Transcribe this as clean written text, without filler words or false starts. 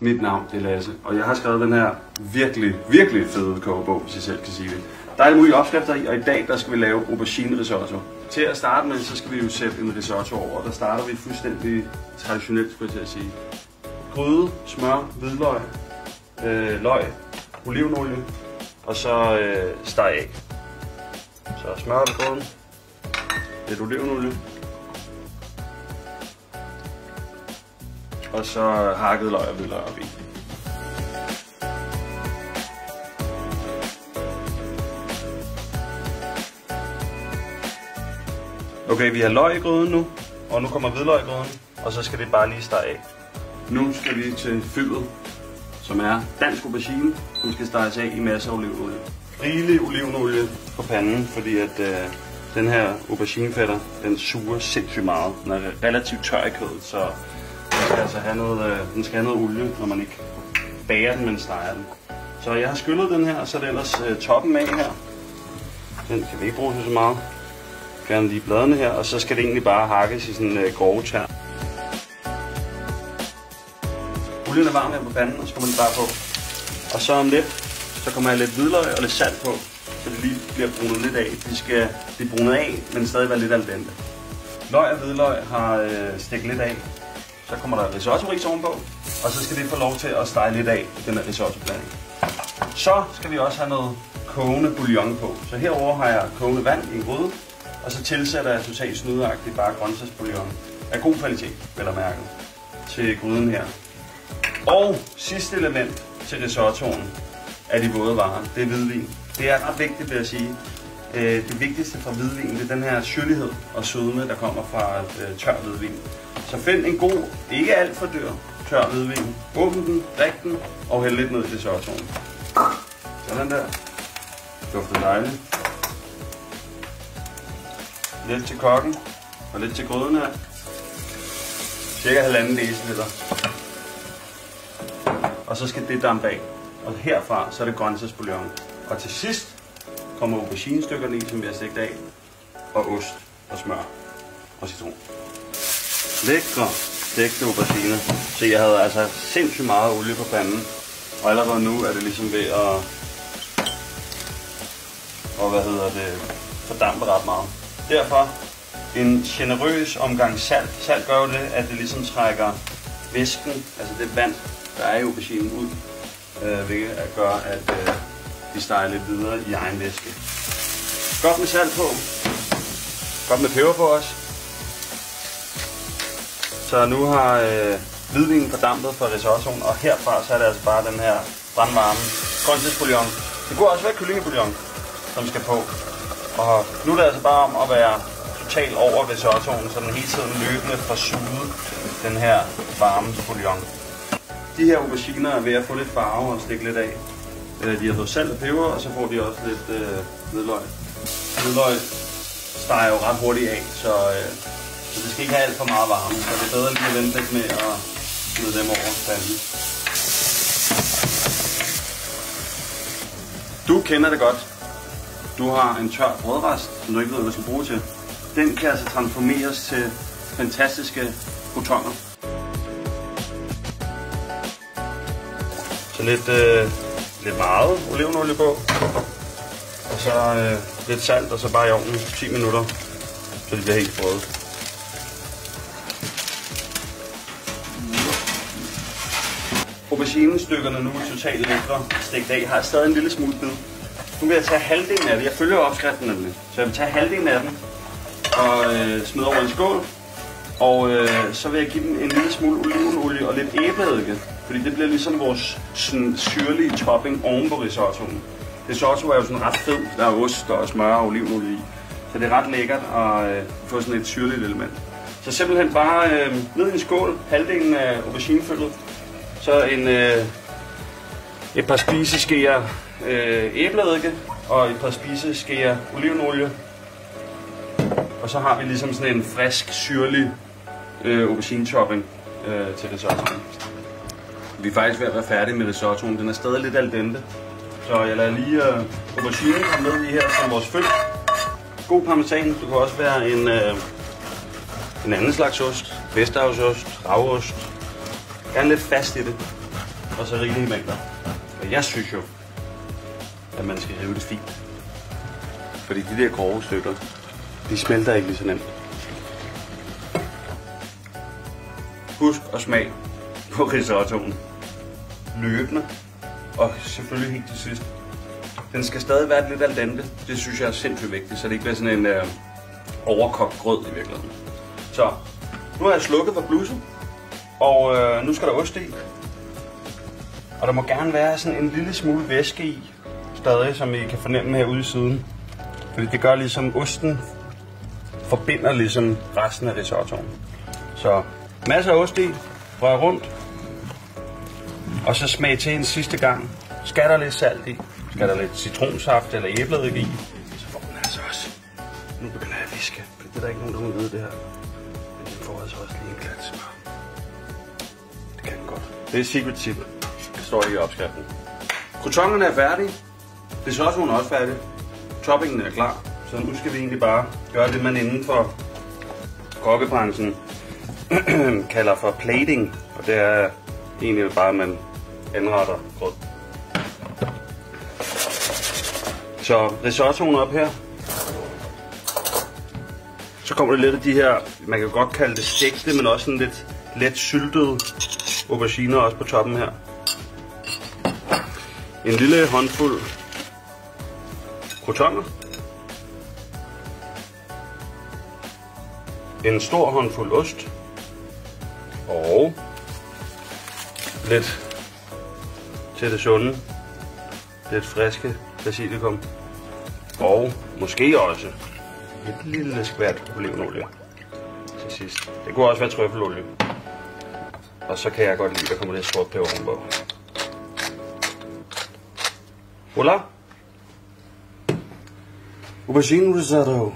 Mit navn er Lasse, og jeg har skrevet den her virkelig fede kogebog, hvis jeg selv kan sige det. Der er alle mulige opskrifter i, og i dag der skal vi lave aubergine risotto. Til at starte med, så skal vi jo sætte en risotto over, og der starter vi fuldstændig traditionelt, skulle jeg til at sige. Gryde, smør, hvidløg, løg, olivenolie, og så steg æg. Så smør på gryden, lidt olivenolie, og så hakket løg og hvidløg op i. Okay, vi har løg i gryden nu, og nu kommer hvidløg i gryden, og så skal det bare lige stege af. Nu skal vi til fyldet, som er dansk aubergine, som skal steges af i masser af olivenolie. Rigelig olivenolie på panden, fordi at den her auberginefætter, den suger sindssygt meget. Den er relativt tør i kødet, så den skal altså have noget olie, når man ikke bager den, men steger den. Så jeg har skyllet den her, og så er det ellers toppen af her. Den kan vi ikke bruge så meget. Gerne lige bladene her, og så skal det egentlig bare hakkes i sådan grove tær. Olien er varm her på panden, og så kommer den bare på. Og så om lidt, så kommer jeg lidt hvidløg og lidt salt på, så det lige bliver brunet lidt af. De skal blive brunet af, men stadig være lidt al dente. Løg og hvidløg har stegt lidt af. Så kommer der risotto-ris ovenpå, og så skal det få lov til at stege lidt af, den her risotto-blanding. Så skal vi også have noget kogende bouillon på. Så herover har jeg kogende vand i en gryde, og så tilsætter jeg totalt snydeagtigt bare grøntsagsbouillon af god kvalitet, vel at mærke, til gryden her. Og sidste element til risottoen af de våde varer, det er hvidvin. Det er ret vigtigt, vil jeg sige. Det vigtigste fra hvidvin, det er den her syrlighed og sødme, der kommer fra tør hvidvin. Så find en god, ikke alt for dyr, tør hvidvin. Åbn den, drik den og hæld lidt ned i risottoen. Sådan der. Dufter dejligt. Lidt til kokken og lidt til gryden her. Cirka 1,5 deciliter. Og så skal det dampe af. Og herfra så er det grøntsagsbouillon. Og til sidst kommer auberginestykkerne i, som vi har stegt af. Og ost og smør og citron. Lækre stegte aubergine. Så jeg havde altså sindssygt meget olie på panden. Og allerede nu er det ligesom ved at fordampe ret meget. Derfor en generøs omgang salt. Salt gør jo det, at det ligesom trækker væsken, altså det vand, der er i auberginen ud, hvilket gør, at de steger lidt videre i egen væske. Godt med salt på. Godt med peber på også. Så nu har hvidvinen fordampet for risottoen, og herfra så er det altså bare den her brandvarme grøntsagsbouillon. Det kunne også være kyllingebouillon, som skal på. Og nu er det altså bare om at være totalt over risottoen, så den hele tiden løbende får suget den her varme bouillon. De her auberginer er ved at få lidt farve og stikke lidt af. De har fået salt og peber, og så får de også lidt hvidløg. Hvidløg steger jo ret hurtigt af, så det skal ikke have alt for meget varme. Så det er bedre lige at vente lidt med at smide dem over panden. Du kender det godt. Du har en tør brødrest, som du ikke ved, hvad du skal bruge til. Den kan altså transformeres til fantastiske croutons. Så lidt meget olivenolie på, og så lidt salt, og så bare i ovnen 10 minutter, så det bliver helt sprøde. Auberginestykkerne nu er totalt lækre stegt af. Har jeg stadig en lille smule bid. Nu vil jeg tage halvdelen af det. Jeg følger opskriften nemlig. Så jeg vil tage halvdelen af den og smide over en skål. Og så vil jeg give dem en lille smule olivenolie og lidt æbleeddike. Fordi det bliver ligesom vores sådan, syrlige topping oven på risottoen. Risotto er jo sådan ret fed. Der er ost og smør og olivenolie i. Så det er ret lækkert at få sådan et syrligt element. Så simpelthen bare ned i en skål, halvdelen af auberginefyldet. Så et par spiseskeer æbleeddike og et par spiseskeer olivenolie. Og så har vi ligesom sådan en frisk, syrlig aubergine-topping til risottoen. Vi er faktisk ved at være færdige med risottoen. Den er stadig lidt al dente. Så jeg lader lige aubergine komme med i her som vores fyld. God parmesan. Det kan også være en anden slags ost. Vesterhavsost, ravost. Gerne lidt fast i det. og så rigelige mængder. Og jeg synes jo, at man skal rive det fint. Fordi de der grove stykker, de smelter ikke lige så nemt. Husk at smage på risottoen løbende, og selvfølgelig helt til sidst. Den skal stadig være lidt al dente. Det synes jeg er sindssygt vigtigt, så det ikke bliver sådan en overkogt grød i virkeligheden. Så nu har jeg slukket for blusen, og nu skal der ost i. Og der må gerne være sådan en lille smule væske i, stadig, som I kan fornemme herude i siden. Fordi det gør ligesom, osten forbinder ligesom resten af risottoen. Så masser af ost i, rør rundt, og så smag til en sidste gang. Skal der lidt salt i, skal der lidt citronsaft eller æbleeddike i, så får den altså også. Nu begynder jeg at viske, for det er der ikke nogen, der må vide det her. Men den får altså også lige en klat smør. Det kan den godt. Det er et secret tip. Det står ikke i opskriften. Croutonnerne er færdige. Risottoen er også færdig. Toppingen er klar. Så nu skal vi egentlig bare gøre det, man inden for kokkebranchen kalder for plating. Og det er egentlig bare, at man anretter grød. Så risottoen op her. Så kommer der lidt af de her, man kan godt kalde det stegte, men også sådan lidt let syltede auberginer også på toppen her. En lille håndfuld croutonner. En stor håndfuld ost. Og lidt til det sunde. Lidt friske basilikum. Og måske også et lille skvært olivenolie til sidst. Det kunne også være trøffelolie. Og så kan jeg godt lide, at der kommer lidt sort peber ovenpå. Voilà! Aubergine risotto.